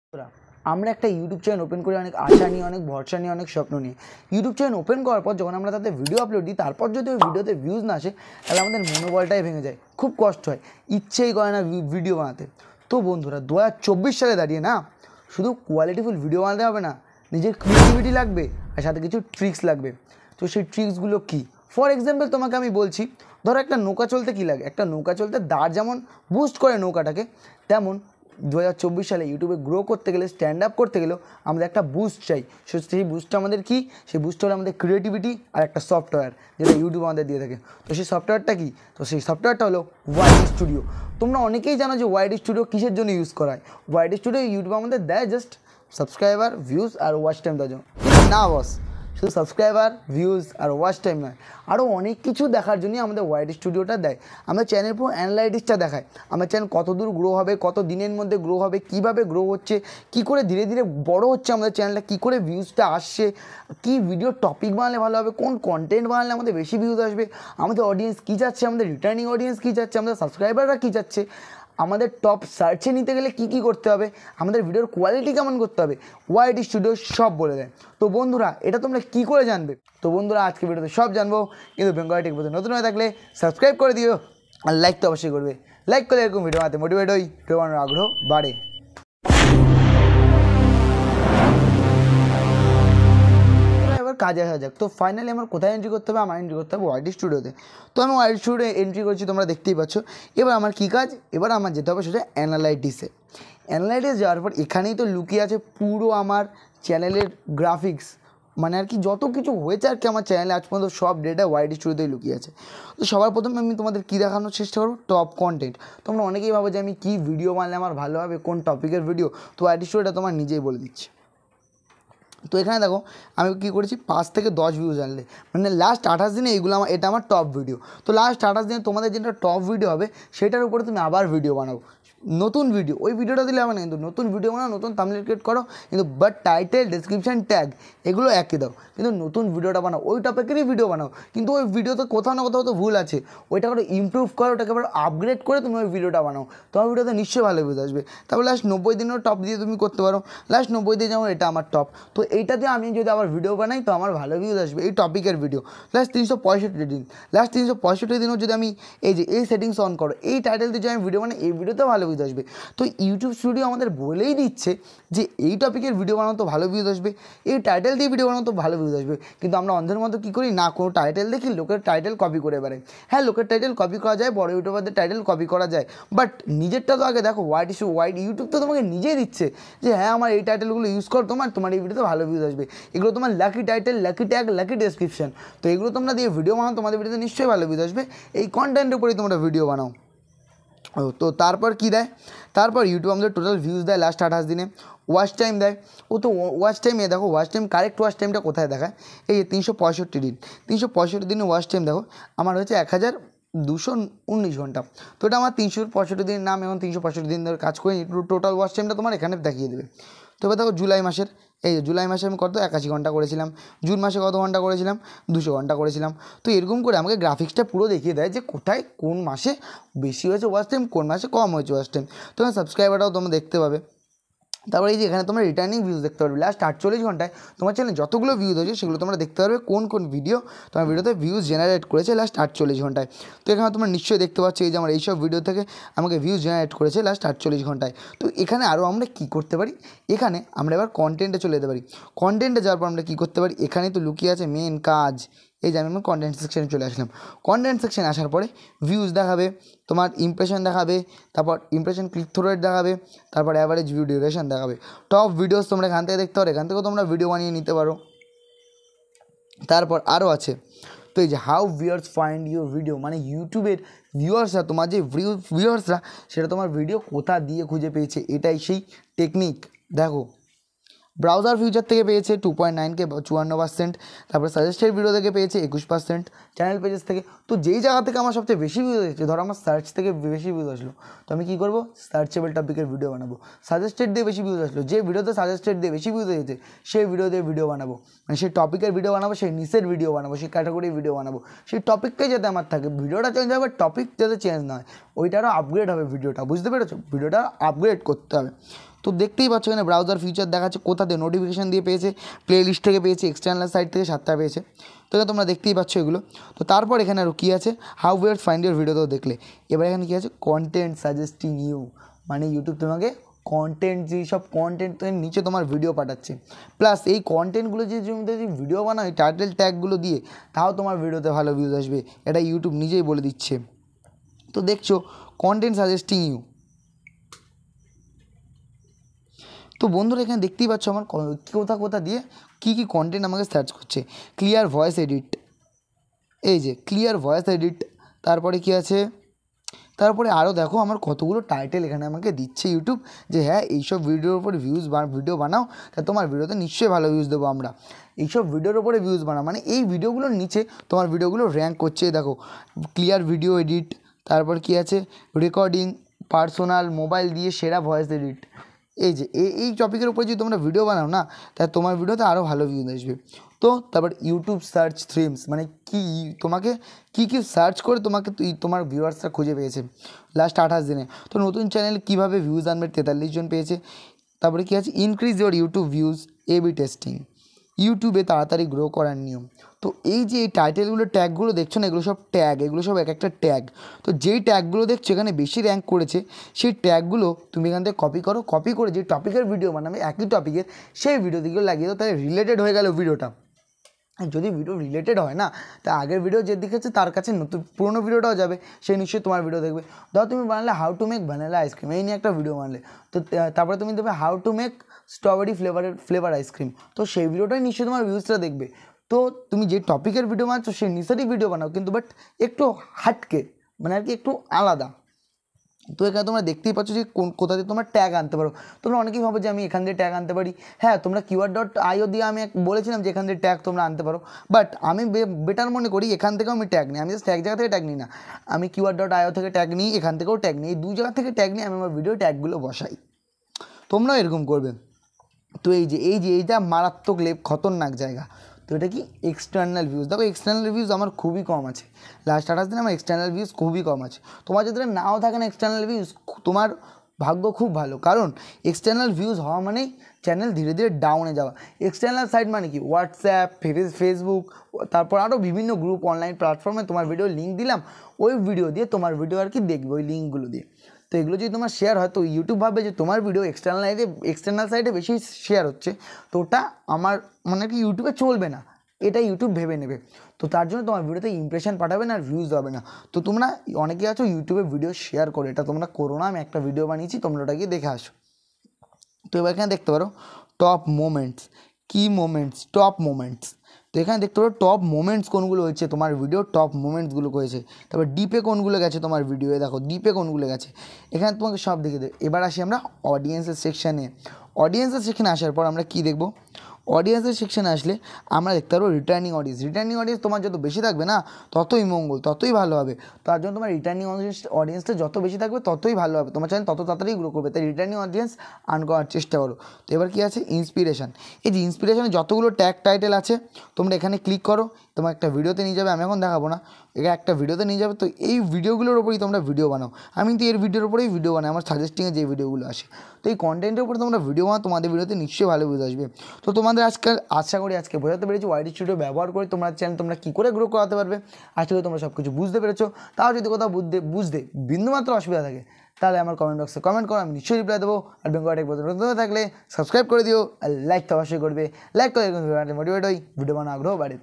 বন্ধুরা, আমরা একটা ইউটিউব চ্যানেল ওপেন করি অনেক আশা নিয়ে, অনেক ভরসা নিয়ে, অনেক স্বপ্ন নিয়ে। ইউটিউব চ্যানেল ওপেন করার পর যখন আমরা তাতে ভিডিও আপলোড দিই, তারপর যদি ওই ভিডিওতে ভিউজ না আসে, তাহলে আমাদের মনোবলটাই ভেঙে যায়, খুব কষ্ট হয়, ইচ্ছেই করে না ভিডিও বানাতে। তো বন্ধুরা, 2024 সালে দাঁড়িয়ে না শুধু কোয়ালিটিফুল ভিডিও বানাতে হবে না, নিজের ক্রিয়েটিভিটি লাগবে আর সাথে কিছু ট্রিক্স লাগবে। তো সেই ট্রিক্সগুলো কী? ফর এক্সাম্পল তোমাকে আমি বলছি, ধরো একটা নৌকা চলতে কী লাগে? একটা নৌকা চলতে দাঁড় যেমন বুস্ট করে নৌকাটাকে, তেমন 2024 সালে ইউটিউবে গ্রো করতে গেলে, স্ট্যান্ড আপ করতে গেলেও আমাদের একটা বুস্ট চাই। সেই বুস্টটা আমাদের কী? সেই বুস্ট হলো আমাদের ক্রিয়েটিভিটি আর একটা সফটওয়্যার, যেটা ইউটিউব আমাদের দিয়ে থাকে। তো সেই সফটওয়্যারটা কী? তো সেই সফটওয়্যারটা হলো ওয়াইডি স্টুডিও। তোমরা অনেকেই জানো যে ওয়াইডি স্টুডিও কিসের জন্য ইউজ করা হয়। ওয়াইডি স্টুডিও ইউটিউব আমাদের দেয় জাস্ট সাবস্ক্রাইবার, ভিউজ আর ওয়াচ টাইম দেওয়ার জন্য। না বস, শুধু সাবস্ক্রাইবার, ভিউজ আর ওয়াচ টাইম নয়, আরও অনেক কিছু দেখার জন্যই আমাদের ওয়াইডি স্টুডিওটা দেয়। আমরা চ্যানেল পুরো অ্যানালাইটিক্সটা দেখায়, আমার চ্যানেল কত দূর গ্রো হবে, কত দিনের মধ্যে গ্রো হবে, কীভাবে গ্রো হচ্ছে, কী করে ধীরে ধীরে বড় হচ্ছে আমাদের চ্যানেলটা, কী করে ভিউজটা আসছে, কী ভিডিও টপিক বানালে ভালো হবে, কোন কন্টেন্ট বানালে আমাদের বেশি ভিউজ আসবে, আমাদের অডিয়েন্স কী চাচ্ছে, আমাদের রিটার্নিং অডিয়েন্স কী চাচ্ছে, আমাদের সাবস্ক্রাইবাররা কী চাচ্ছে, আমাদের টপ সার্চে নিতে গেলে কী কী করতে হবে, আমাদের ভিডিওর কোয়ালিটি কেমন করতে হবে, ওয়াইডি স্টুডিও সব বলে দেয়। তো বন্ধুরা, এটা তোমরা কী করে জানবে? তো বন্ধুরা, আজকে ভিডিওতে সব জানবো, কিন্তু বেঙ্গলি টেক ভিডিও নতুন হয়ে থাকলে সাবস্ক্রাইব করে দিও আর লাইক তো অবশ্যই করবে। লাইক করলে এরকম ভিডিও বানাতে মোটিভেট হই, ভিডিও বানানোর আগ্রহ বাড়ে। এবার কাজে আসা যাক। তো ফাইনালি আমার কোথায় এন্ট্রি করতে হবে? আমার এন্ট্রি করতে হবে ওয়াইডি স্টুডিওতে। তো আমি ওয়াইডি স্টুডিও এন্ট্রি করছি, তোমরা দেখতেই পাচ্ছ। এবার আমার কী কাজ? এবার আমার যেতে হবে সেটা অ্যানালাইটিক্সে। অ্যানালাইটিক্স যাওয়ার পর এখানেই তো লুকিয়ে আছে পুরো আমার চ্যানেলের গ্রাফিক্স, মানে আর কি যত কিছু হয়েছে আর কি আমার চ্যানেলে আজ পর্যন্ত সব ডেটা ওয়াইডি স্টুডিওতেই লুকিয়ে আছে। তো সবার প্রথমে আমি তোমাদের কী দেখানোর চেষ্টা করবো? Top content. তোমরা অনেকেই ভাবো যে আমি কী ভিডিও বানালে আমার ভালো হবে, কোন টপিকের ভিডিও। তো ওয়াইডি স্টুডিওটা তোমার নিজেই বলে দিচ্ছে। তো এখানে দেখো আমি কী করেছি, 5 থেকে 10 ভিউজ আনলে, মানে লাস্ট 28 দিনে এইগুলো এটা আমার টপ ভিডিও। তো লাস্ট 28 দিনে তোমাদের যেটা টপ ভিডিও হবে সেটার উপরে তুমি আবার ভিডিও বানাও, নতুন ভিডিও। ওই ভিডিওটা দিলে হবে না, কিন্তু নতুন ভিডিও বানাও, নতুন থাম্বনেল ক্রিয়েট করো, কিন্তু বাট টাইটেল, ডেসক্রিপশন, ট্যাগ এগুলো একই দাও, কিন্তু নতুন ভিডিওটা বানাও, ওই টপিকেরই ভিডিও বানাও। কিন্তু ওই ভিডিওতে কোথাও না কোথাও তো ভুল আছে, ওইটা করে ইমপ্রুভ করো, ওটাকে আবার আপগ্রেড করে তুমি ওই ভিডিওটা বানাও, তোমার ভিডিওতে নিশ্চয়ই ভালো ভিউজ আসবে। তারপর লাস্ট 90 দিনেরও টপ দিয়ে তুমি করতে পারো। লাস্ট 90 দিন যেমন এটা আমার টপ, তো এইটাতে আমি যদি আবার ভিডিও বানাই তো আমার ভালো ভিউজ আসবে এই টপিকের ভিডিও। লাস্ট 365 দিন, লাস্ট 365 দিনও যদি আমি এই সেটিংস অন করো, এই টাইটেল দিয়ে যদি আমি ভিডিও বানাই, এই ভিডিওতে ভালো ভিউজ আসবে। তো ইউটিউব স্টুডিও আমাদের বলেই দিচ্ছে যে এই টপিকের ভিডিও বানানো তো ভালো ভিউজ আসবে, এই টাইটেল দিয়ে ভিডিও বানানো তো ভালো ভিউজ আসবে। কিন্তু আমরা অন্ধের মতো কী করি না, কোনো টাইটেল দেখি লোকের টাইটেল কপি করে বেড়াই। হ্যাঁ, লোকের টাইটেল কপি করা যায়, বড় ইউটিউবারদের টাইটেল কপি করা যায়, বাট নিজেরটা তো আগে দেখো। ওয়াইড ইউটিউব তো তোমাকে নিজেই দিচ্ছে যে হ্যাঁ আমার এই টাইটেলগুলো ইউজ করো, তোমার এই ভিডিওতে ভালো ভিউজ আসবে, এগুলো তোমার lucky title, lucky tag, lucky description. তো এগুলো তোমরা দিয়ে ভিডিও বানাও, তোমাদের ভিডিওতে নিশ্চয়ই ভালো ভিউজ আসবে। এই কন্টেন্টের উপরেই তোমরা ভিডিও বানাও। তো তারপর কী দেয়? তারপর ইউটিউব আমাদের টোটাল ভিউজ দেয় লাস্ট 28 দিনে, ওয়াচ টাইম দেয়। তো ওয়াচ টাইম দেখো, ওয়াচ টাইম কারেক্ট ওয়াচ টাইমটা কোথায় দেখায়? এই যে 365 দিন, 365 দিনে ওয়াচ টাইম দেখো আমার হয়েছে 1219 ঘন্টা। তো এটা আমার 365 দিনের নাম, এবং 365 দিন ধরে কাজ করে টোটাল ওয়াচ টাইমটা তোমার এখানে দেখিয়ে দেবে। তো এবার দেখো জুলাই মাসের, এই যে জুলাই মাসে আমি কত 81 ঘন্টা করেছিলাম, জুন মাসে কত ঘন্টা করেছিলাম, 200 ঘন্টা করেছিলাম। তো এরকম করে আমাকে গ্রাফিক্সটা পুরো দেখিয়ে দেয় যে কোথায় কোন মাসে বেশি হয়েছে ওয়াচ টাইম, কোন মাসে কম হয়েছে ওয়াচ টাইম। তোমার সাবস্ক্রাইবারটাও তোমরা দেখতে পাবে। তারপরে এই যে এখানে তোমরা রিটার্নিং ভিউজ দেখতে পারবে, লাস্ট 48 ঘন্টায় তোমার চ্যানেলে যতগুলো ভিউজ হয়েছে সেগুলো তোমরা দেখতে পারবে, কোন কোন ভিডিও তোমার ভিডিওতে ভিউজ জেনারেট করেছে লাস্ট 48 ঘন্টায়। তো এখানে তোমরা নিশ্চয়ই দেখতে পাচ্ছ এই যে আমার এইসব ভিডিও থেকে আমাকে ভিউজ জেনারেট করেছে লাস্ট 48 ঘন্টায়। তো এখানে আরও আমরা কী করতে পারি? এখানে আমরা এবার কন্টেন্টে চলে যেতে পারি। কন্টেন্টে যাওয়ার পর আমরা কী করতে পারি? এখানেই তো লুকিয়ে আছে মেন কাজ। এই যে আমি আমার কন্টেন্ট সেকশানে চলে আসলাম। কন্টেন্ট সেকশানে আসার পরে ভিউজ দেখাবে, তোমার ইমপ্রেশন দেখাবে, তারপর ইমপ্রেশন ক্লিক থ্রু রেট দেখাবে, তারপর অ্যাভারেজ ভিউ ডিউরেশন দেখাবে। টপ ভিডিওস তোমরা এখান থেকে দেখতে পারো, এখান থেকেও তোমরা ভিডিও বানিয়ে নিতে পারো। তারপর আরও আছে, তো এই যে how viewers find your video, মানে ইউটিউবের ভিউয়ার্সরা, তোমার যে ভিউয়ার্সরা সেটা তোমার ভিডিও কোথা দিয়ে খুঁজে পেয়েছে, এটাই সেই টেকনিক। দেখো ব্রাউজার ফিউচার থেকে পেয়েছে 2.9K 54%, তারপরে সাজেস্টেড ভিডিও থেকে পেয়েছে 21%, চ্যানেল পেজেস থেকে। তো যেই জায়গা থেকে আমার সবচেয়ে বেশি ভিউজ এসেছে, ধরো আমার সার্চ থেকে বেশি ভিউজ আসলো, তো আমি কী করবো? সার্চেবল টপিকের ভিডিও বানাবো। সাজেস্টেড দিয়ে বেশি ভিউজ আসলো, যে ভিডিওতে সাজেস্টেড দিয়ে বেশি ভিউজ এসেছে সেই ভিডিও দিয়ে ভিডিও বানাবো, মানে সেই টপিকের ভিডিও বানাবো, সেই নিচের ভিডিও বানাবো, সেই ক্যাটাগরির ভিডিও বানাবো। সেই টপিকটাই যাতে আমার থাকে, ভিডিওটা চেঞ্জ হবে, টপিক যাতে চেঞ্জ না হয়, ওইটারও আপগ্রেড হবে ভিডিওটা, বুঝতে পেরেছো? ভিডিওটা আপগ্রেড করতে হবে। তো দেখতেই পাচ্ছ এখানে ব্রাউজার ফিচার দেখাচ্ছে, কোথা দিয়ে নোটিফিকেশান দিয়ে পেয়েছে, প্লে লিস্ট থেকে পেয়েছে, এক্সটার্নাল সাইট থেকে 7টা পেয়েছে। তো এখানে তোমরা দেখতেই পাচ্ছ এগুলো। তো তারপর এখানে আরও কী আছে, how viewers find your video, তো দেখলে এবার এখানে কী আছে, কন্টেন্ট সাজেস্টিং ইউ, মানে ইউটিউব তোমাকে কন্টেন্ট, যেই সব কন্টেন্ট নিচে তোমার ভিডিও পাঠাচ্ছে, প্লাস এই কন্টেন্টগুলো যে যদি ভিডিও বানাও এই টাইটেল ট্যাগগুলো দিয়ে, তাও তোমার ভিডিওতে ভালো ভিউজ আসবে, এটা ইউটিউব নিজেই বলে দিচ্ছে। তো দেখছো কন্টেন্ট সাজেস্টিং ইউ। তো বন্ধুরা এখানে দেখতেই পাচ্ছ আমার কোথা দিয়ে কী কন্টেন্ট আমাকে সার্চ করছে। ক্লিয়ার ভয়েস এডিট, এই যে ক্লিয়ার ভয়েস এডিট, তারপরে কী আছে, তারপরে আরও দেখো আমার কতগুলো টাইটেল এখানে আমাকে দিচ্ছে ইউটিউব, যে হ্যাঁ এইসব ভিডিওর উপরে ভিডিও বানাও, তা তোমার ভিডিওতে নিশ্চয়ই ভালো ভিউজ দেবো আমরা। এইসব ভিডিওর উপরে ভিউজ বানাও মানে এই ভিডিওগুলোর নিচে তোমার ভিডিওগুলো র্যাঙ্ক করছে। দেখো ক্লিয়ার ভিডিও এডিট, তারপর কী আছে, রেকর্ডিং, পার্সোনাল, মোবাইল দিয়ে সেরা ভয়েস এডিট। এই যে এই টপিকের উপরে যদি তোমরা ভিডিও বানাও না, তাহলে তোমার ভিডিওতে আরও ভালো ভিউজ আসবে। তো তারপর ইউটিউব সার্চ থিমস, মানে কি তোমাকে কী সার্চ করে তোমার ভিউয়ার্সরা খুঁজে পেয়েছে লাস্ট 28 দিনে। তো নতুন চ্যানেল কীভাবে ভিউজ আনবে, 43 জন পেয়েছে। তারপরে কী আছে, increase your YouTube views, AB testing, ইউটিউবে তাড়াতাড়ি গ্রো করার নিয়ম। তো এই যে এই টাইটেলগুলো ট্যাগগুলো দেখছো না, এগুলো সব ট্যাগ, এগুলো সব এক একটা ট্যাগ। তো যেই ট্যাগগুলো দেখছো এখানে বেশি র্যাঙ্ক করেছে, সেই ট্যাগগুলো তুমি এখান থেকে কপি করো, কপি করে যে টপিকের ভিডিও বানাবে একই টপিকের, সেই ভিডিও দিকেও লাগিয়ে দাও, তাহলে রিলেটেড হয়ে গেল ভিডিওটা। যদি ভিডিও রিলেটেড হয় না, তা আগের ভিডিও যে দেখেছে তার কাছে নতুন পুরোনো ভিডিওটাও যাবে, সে নিশ্চয়ই তোমার ভিডিও দেখবে। ধরো তুমি বানালে how to make vanilla ice cream, এই নিয়ে একটা ভিডিও বানালে, তো তারপরে তুমি দেবে how to make strawberry flavour ice cream, তো সেই ভিডিওটাই নিশ্চয়ই তোমার ভিউজটা দেখবে। তো তুমি যে টপিকের ভিডিও বানাচ্ছো সেই নিচেরই ভিডিও বানাও, কিন্তু বাট একটু হাটকে, মানে আর কি একটু আলাদা। তো এখানে তোমরা দেখতেই পাচ্ছ যে কোথা দিয়ে তোমরা ট্যাগ আনতে পারো। তোমরা অনেকেই ভাবো যে আমি এখান দিয়ে ট্যাগ আনতে পারি। হ্যাঁ, তোমরা keyword.io দিয়ে আমি বলেছিলাম যে এখান দিয়ে ট্যাগ তোমরা আনতে পারো, বাট আমি বেটার মনে করি এখান থেকেও আমি ট্যাগ নিই। আমি জাস্ট এক জায়গা থেকে ট্যাগ নিই না, আমি keyword.io থেকে ট্যাগ নিই, এখান থেকেও ট্যাগ নিই, এই 2 জায়গা থেকে ট্যাগ নিয়ে আমি আমার ভিডিও ট্যাগগুলো বসাই। তোমরাও এরকম করবে। তো এইটা মারাত্মক খতরনাক জায়গা। তো এটা কি এক্সটার্নাল ভিউজ, দেখো এক্সটার্নাল ভিউজ আমার খুবই কম আছে, লাস্ট 28 দিনে আমার এক্সটার্নাল ভিউজ খুবই কম আছে। তোমার যদি নাও থাকে না এক্সটার্নাল ভিউজ, তোমার ভাগ্য খুব ভালো, কারণ এক্সটার্নাল ভিউজ হওয়া মানেই চ্যানেল ধীরে ধীরে ডাউনে যাওয়া। এক্সটার্নাল সাইট মানে কি, হোয়াটসঅ্যাপ, ফেসবুক, তারপর আরও বিভিন্ন গ্রুপ, অনলাইন প্ল্যাটফর্মে তোমার ভিডিও লিঙ্ক দিলাম, ওই ভিডিও দিয়ে তোমার ভিডিও আর কি দেখবে ওই লিঙ্কগুলো দিয়ে। তো এগুলো যদি তোমার শেয়ার হয়, তো ইউটিউব ভাববে যে তোমার ভিডিও এক্সটার্নাল সাইটে বেশি শেয়ার হচ্ছে, তো ওটা আমার মানে কি ইউটিউবে চলবে না, এটা ইউটিউব ভেবে নেবে। তো তার জন্য তোমার ভিডিওতে ইমপ্রেশন পাঠাবে না আর ভিউজ হবে না। তো তোমরা অনেকে আছো ইউটিউবে ভিডিও শেয়ার করো, এটা তোমরা করো না। আমি একটা ভিডিও বানিয়েছি, তোমরা ওটা গিয়ে দেখে আসো। তো এবার এখানে দেখতে পারো টপ মোমেন্টস, কি মোমেন্টস, টপ মোমেন্টস। তো এখানে দেখতে পারো টপ মোমেন্টস কোনগুলো হয়েছে তোমার ভিডিও, টপ মোমেন্টসগুলো হয়েছে। তারপর ডিপে কোনগুলো গেছে তোমার ভিডিওয়ে, দেখো ডিপে কোনগুলো গেছে, এখানে তোমাকে সব দেখে দেবে। এবার আসি আমরা অডিয়েন্সের সেকশানে। অডিয়েন্সের সেকশানে আসার পর আমরা কি দেখব, অডিয়েন্সের সেকশানে আসলে আমরা দেখতে পারবো রিটার্নিং অডিয়েন্স তোমার যত বেশি থাকবে না, ততই মঙ্গল, ততই ভালো হবে। তার জন্য তোমার রিটার্নিং অডিয়েন্সটা যত বেশি থাকবে ততই ভালো হবে, তোমার চ্যানেল তত তাড়াতাড়ি গ্রো করবে। তাই রিটার্নিং অডিয়েন্স আর্ন করার চেষ্টা করো। তো এবার কী আছে, ইন্সপিরেশন। এই যে ইন্সপিরেশনে যতগুলো ট্যাগ টাইটেল আছে, তোমরা এখানে ক্লিক করো, তোমার একটা ভিডিওতে নিয়ে যাবে। আমি এখন দেখাবো না, এটা একটা ভিডিওতে নিয়ে যাবে। তো এই ভিডিওগুলোর ওপরেই তোমরা ভিডিও বানাও। আমি তো এর ভিডিওর উপরেই ভিডিও বানাই, আমার সাজেস্টিংয়ে যে ভিডিওগুলো আসে। তো এই কন্টেন্টের উপরে তোমরা ভিডিও বানাও, তোমাদের ভিডিওতে নিশ্চয়ই ভালো ভিউজ আসবে। তো তোমাদের আশা করি আজকে বোঝাতে পেরেছি ওয়াইটি স্টুডিও ব্যবহার করে তোমার চ্যানেল তোমরা কী করে গ্রো করাতে পারবে। আশা করি তোমরা সব কিছু বুঝতে পেরেছো। তাও যদি কোথাও বুঝতে বিন্দুমাত্র অসুবিধা থাকে, তাহলে আমার কমেন্ট বক্সে কমেন্ট করো, আমি নিশ্চয়ই রিপ্লাই দেবো। আর বেঙ্গল টেক নতুন থাকলে সাবস্ক্রাইব করে দিও, আর লাইক তো অবশ্যই করবে। লাইক করে মোটিভেট হই, ভিডিও বানানো আগ্রহ বাড়ে।